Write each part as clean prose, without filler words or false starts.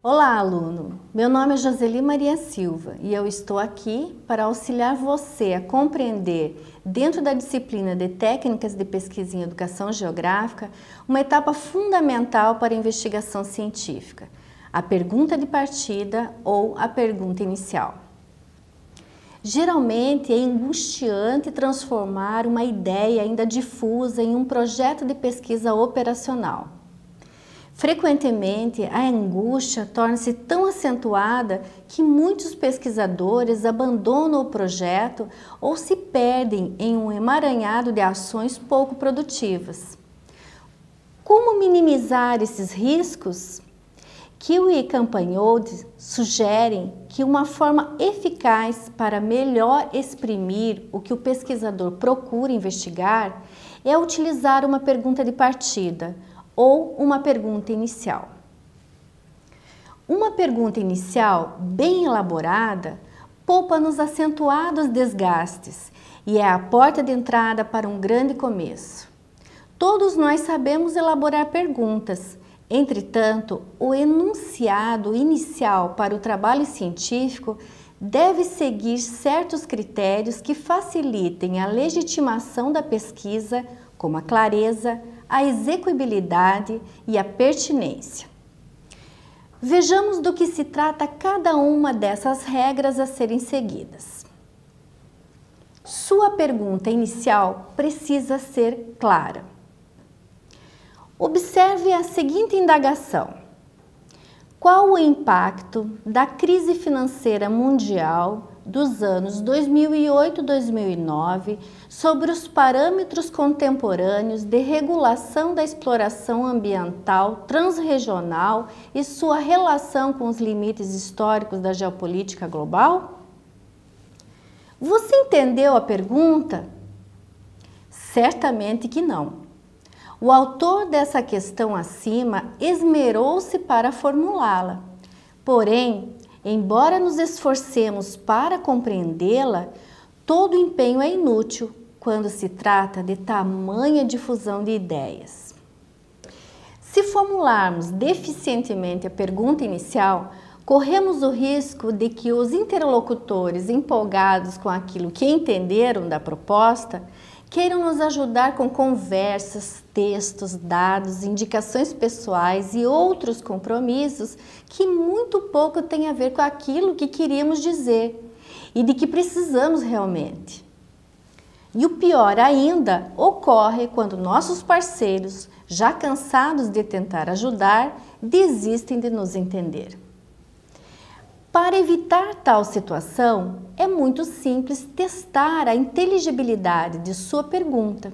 Olá, aluno! Meu nome é Joseli Maria Silva e eu estou aqui para auxiliar você a compreender, dentro da disciplina de Técnicas de Pesquisa em Educação Geográfica, uma etapa fundamental para a investigação científica, a pergunta de partida ou a pergunta inicial. Geralmente é angustiante transformar uma ideia ainda difusa em um projeto de pesquisa operacional. Frequentemente, a angústia torna-se tão acentuada que muitos pesquisadores abandonam o projeto ou se perdem em um emaranhado de ações pouco produtivas. Como minimizar esses riscos? Kiwi e Campagnoli sugerem que uma forma eficaz para melhor exprimir o que o pesquisador procura investigar é utilizar uma pergunta de partida, ou uma pergunta inicial. Uma pergunta inicial bem elaborada poupa-nos acentuados desgastes e é a porta de entrada para um grande começo. Todos nós sabemos elaborar perguntas, entretanto, o enunciado inicial para o trabalho científico deve seguir certos critérios que facilitem a legitimação da pesquisa, como a clareza, a execuibilidade e a pertinência. Vejamos do que se trata cada uma dessas regras a serem seguidas. Sua pergunta inicial precisa ser clara. Observe a seguinte indagação: qual o impacto da crise financeira mundial dos anos 2008-2009 sobre os parâmetros contemporâneos de regulação da exploração ambiental transregional e sua relação com os limites históricos da geopolítica global? Você entendeu a pergunta? Certamente que não. O autor dessa questão acima esmerou-se para formulá-la. Porém, embora nos esforcemos para compreendê-la, todo empenho é inútil quando se trata de tamanha difusão de ideias. Se formularmos deficientemente a pergunta inicial, corremos o risco de que os interlocutores empolgados com aquilo que entenderam da proposta queiram nos ajudar com conversas, textos, dados, indicações pessoais e outros compromissos que muito pouco têm a ver com aquilo que queríamos dizer e de que precisamos realmente. E o pior ainda ocorre quando nossos parceiros, já cansados de tentar ajudar, desistem de nos entender. Para evitar tal situação, é muito simples testar a inteligibilidade de sua pergunta.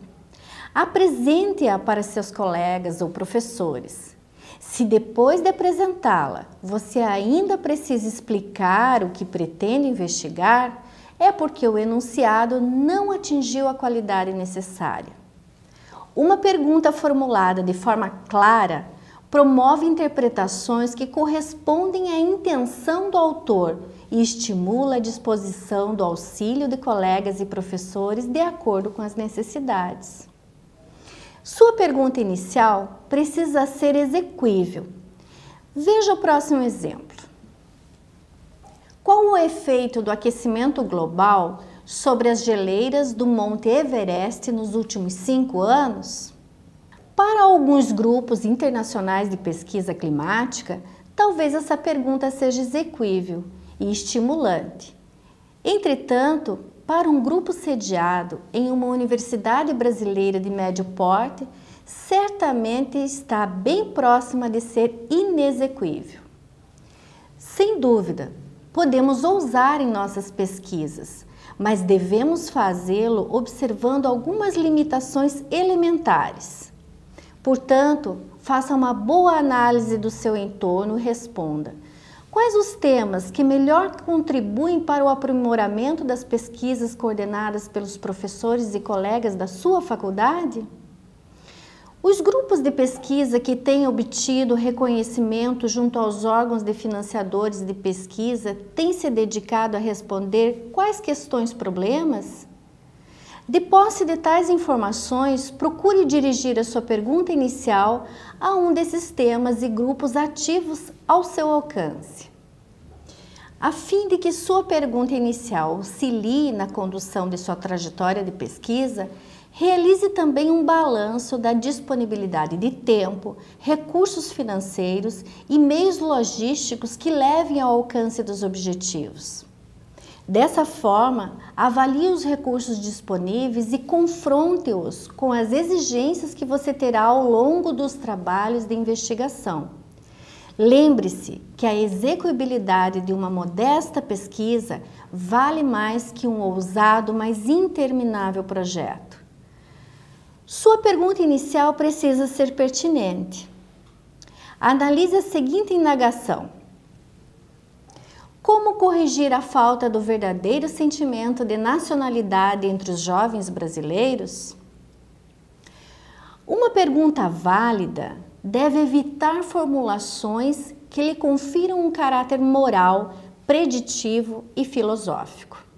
Apresente-a para seus colegas ou professores. Se depois de apresentá-la, você ainda precisa explicar o que pretende investigar, é porque o enunciado não atingiu a qualidade necessária. Uma pergunta formulada de forma clara promove interpretações que correspondem à intenção do autor e estimula a disposição do auxílio de colegas e professores de acordo com as necessidades. Sua pergunta inicial precisa ser exequível. Veja o próximo exemplo. Qual o efeito do aquecimento global sobre as geleiras do Monte Everest nos últimos 5 anos? Para alguns grupos internacionais de pesquisa climática, talvez essa pergunta seja exequível e estimulante. Entretanto, para um grupo sediado em uma universidade brasileira de médio porte, certamente está bem próxima de ser inexequível. Sem dúvida, podemos ousar em nossas pesquisas, mas devemos fazê-lo observando algumas limitações elementares. Portanto, faça uma boa análise do seu entorno e responda: quais os temas que melhor contribuem para o aprimoramento das pesquisas coordenadas pelos professores e colegas da sua faculdade? Os grupos de pesquisa que têm obtido reconhecimento junto aos órgãos de financiadores de pesquisa têm se dedicado a responder quais questões problemas? De posse de tais informações, procure dirigir a sua pergunta inicial a um desses temas e grupos ativos ao seu alcance. A fim de que sua pergunta inicial auxilie na condução de sua trajetória de pesquisa, realize também um balanço da disponibilidade de tempo, recursos financeiros e meios logísticos que levem ao alcance dos objetivos. Dessa forma, avalie os recursos disponíveis e confronte-os com as exigências que você terá ao longo dos trabalhos de investigação. Lembre-se que a execuibilidade de uma modesta pesquisa vale mais que um ousado, mas interminável projeto. Sua pergunta inicial precisa ser pertinente. Analise a seguinte indagação: como corrigir a falta do verdadeiro sentimento de nacionalidade entre os jovens brasileiros? Uma pergunta válida deve evitar formulações que lhe confiram um caráter moral, preditivo e filosófico.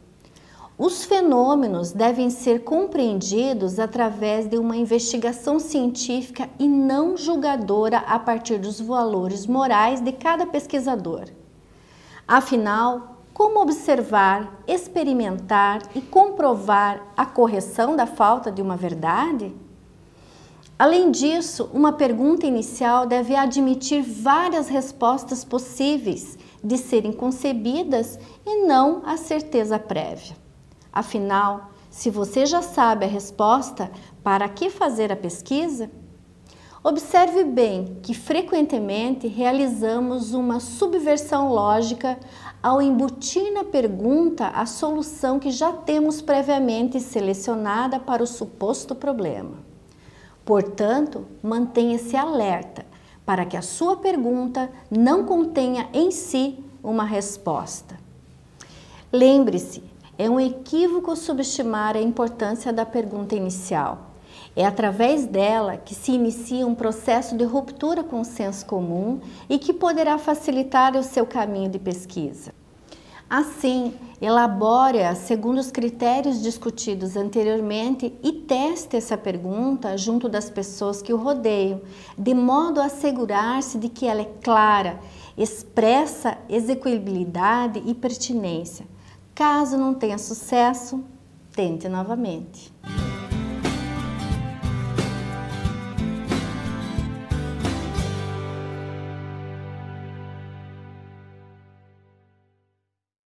Os fenômenos devem ser compreendidos através de uma investigação científica e não julgadora a partir dos valores morais de cada pesquisador. Afinal, como observar, experimentar e comprovar a correção da falta de uma verdade? Além disso, uma pergunta inicial deve admitir várias respostas possíveis de serem concebidas e não a certeza prévia. Afinal, se você já sabe a resposta, para que fazer a pesquisa? Observe bem que frequentemente realizamos uma subversão lógica ao embutir na pergunta a solução que já temos previamente selecionada para o suposto problema. Portanto, mantenha-se alerta para que a sua pergunta não contenha em si uma resposta. Lembre-se, é um equívoco subestimar a importância da pergunta inicial. É através dela que se inicia um processo de ruptura com o senso comum e que poderá facilitar o seu caminho de pesquisa. Assim, elabore-a segundo os critérios discutidos anteriormente e teste essa pergunta junto das pessoas que o rodeiam, de modo a assegurar-se de que ela é clara, expressa execuibilidade e pertinência. Caso não tenha sucesso, tente novamente.